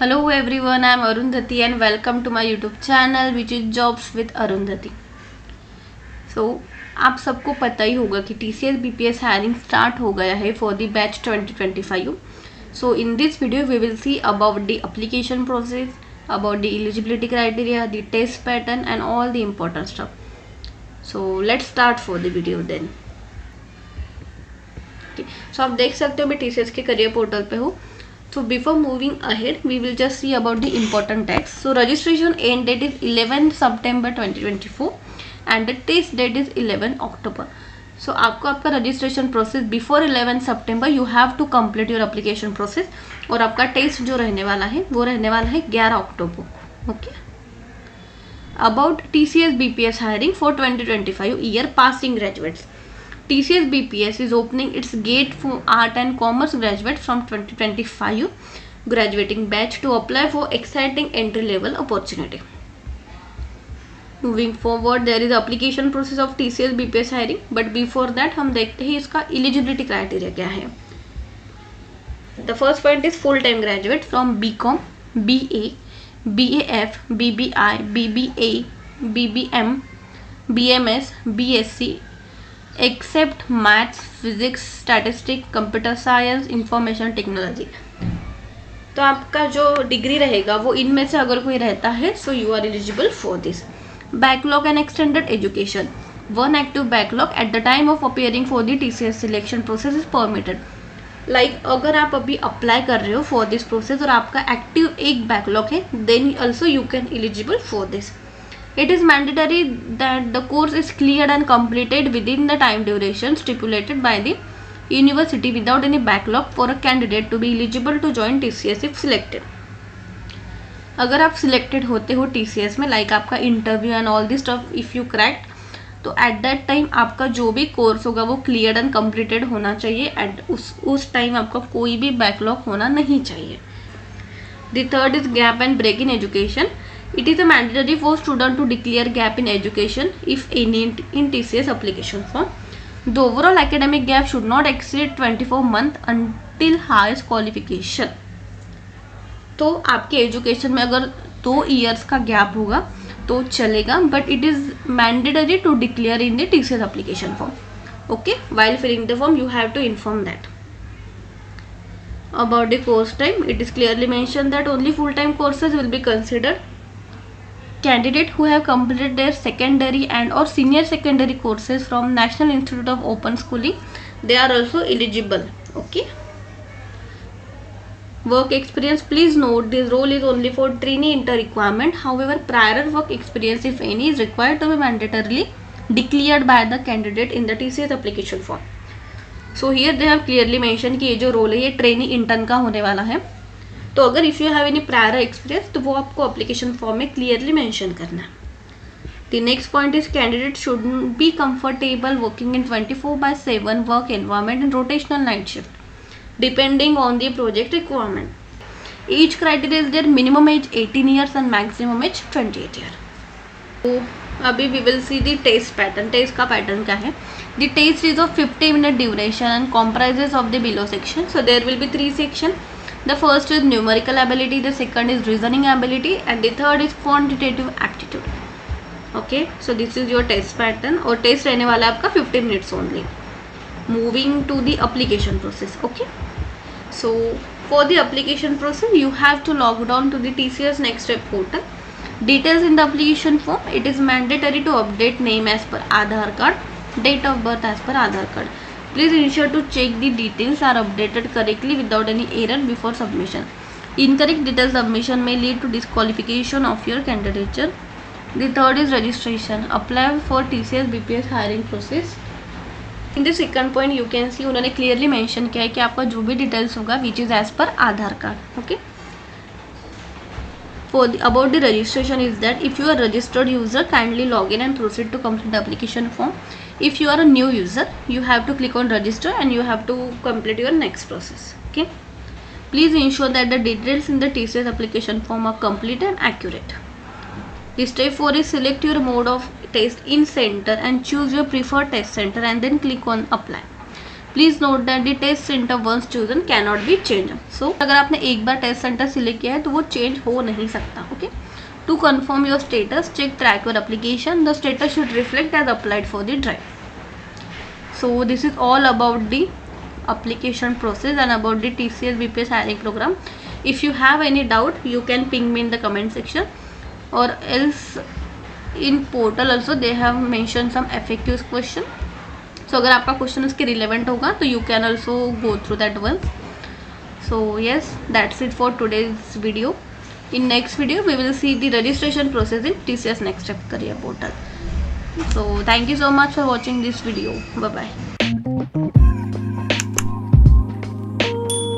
Hello everyone, I am Arundhati and welcome to my YouTube channel which is Jobs with Arundhati. So आप सबको पता ही होगा कि TCS BPS hiring start हो गया है for the batch 2025. So in this video we will see about the application process, about the eligibility criteria, the test pattern and all the important stuff. So let's start for the video then. Okay. So आप देख सकते हो मैं TCS के career portal पे हूँ. So before moving ahead, we will just see about the important text. So registration end date is 11 September 2024 and the test date is 11 October. So आपको आपका registration process before 11 September you have to complete your application process और आपका test जो रहने वाला है वो रहने वाला है 11 अक्टूबर. Okay. About TCS BPS hiring for 2025 year passing graduates. TCS BPS is opening its gate for art and commerce graduates from 2025 graduating batch to apply for exciting entry level opportunity. Moving forward, there is application process of TCS BPS hiring, but before that हम देखते हैं इसका eligibility criteria क्या है. The first point is full time graduate from BCom, BA, BAF, BBI, BBA, BBM, BMS, BSc except maths, physics, statistic, computer science, information technology. तो आपका जो degree रहेगा वो इनमें से अगर कोई रहता है so you are eligible for this. Backlog and extended education. One active backlog at the time of appearing for the TCS selection process is permitted. Like अगर आप अभी अप्लाई कर रहे हो फॉर दिस प्रोसेस और आपका एक्टिव एक backlog है then also you can eligible for this. It is mandatory that the course is cleared and completed within the time duration stipulated by the university without any backlog for a candidate to be eligible to join TCS if selected. अगर आप selected होते हो TCS में like आपका interview and all this stuff if you cracked तो at that time आपका जो भी कोर्स होगा वो क्लियर्ड एंड कम्प्लीटेड होना चाहिए. एट उस टाइम आपका कोई भी बैकलॉग होना नहीं चाहिए. The third is gap and break in education. It is a mandatory for student to declare gap in education if any in TCS application form. The overall academic gap should not exceed 24 months until highest qualification. तो आपके education में अगर 2 years का gap होगा तो चलेगा but it is mandatory to declare in the TCS application form. Okay, while filling the form you have to inform that. About the course time, it is clearly mentioned that only full-time courses will be considered. Candidate who have completed their secondary and or senior secondary courses from National Institute of Open Schooling, they are also eligible. Okay. Work experience, please note this role is only for trainee inter requirement. However, prior work experience if any is required to be mandatorily declared by the candidate in the TCS application form. So here they have clearly mentioned कि ये जो role है ये trainee intern का होने वाला है. तो अगर if you have any prior experience तो वो आपको एप्लीकेशन फॉर्म में क्लियरली मेंशन करना है. The next point is candidate should be comfortable working in 24/7 work environment in rotational night shift depending on the project requirement. Age criteria is there minimum age 18 years and maximum age 28 year. तो अभी we will see the test pattern. Test का pattern क्या है? The test is of 50 minute duration and comprises of the below section. So there will be 3 section. The first is numerical ability, the second is reasoning ability and the third is quantitative aptitude. Okay, so this is your test pattern और test रहने वाला है आपका 50 minutes only. Moving to the application process. Okay, so for the application process you have to log on to the TCS Next Step portal. Details in the application form, it is mandatory to update name as per Aadhaar card, date of birth as per Aadhaar card. Please ensure to check the details are updated correctly without any error before submission. Incorrect detail submission may lead to disqualification of your candidature. The third is registration. Apply for TCS BPS hiring process. In the second point you can see उन्होंने clearly mention किया है कि आपका जो भी details होगा which is as per Aadhaar card. Okay. About the registration is that if you are a registered user, kindly log in and proceed to complete the application form. If you are a new user, you have to click on register and you have to complete your next process. Okay. Please ensure that the details in the TCS application form are complete and accurate. The step 4 is select your mode of test in center and choose your preferred test center and then click on apply. Please note that the test centre once chosen can not be change. So अगर आपने एक बार test centre select किया है तो वो change हो नहीं सकता। Okay, to confirm your status check track your application, the status should reflect as applied for the drive. So this is all about the application process and about the TCS BPS hiring program. If you have any doubt, you can ping me in the comment section, or else in portal also they have mentioned some FAQs question. So अगर आपका question उसके relevant होगा तो you can also go through that one. So yes, that's it for today's video. In next video we will see the registration process in TCS Next Step Career Portal. So thank you so much for watching this video. Bye bye.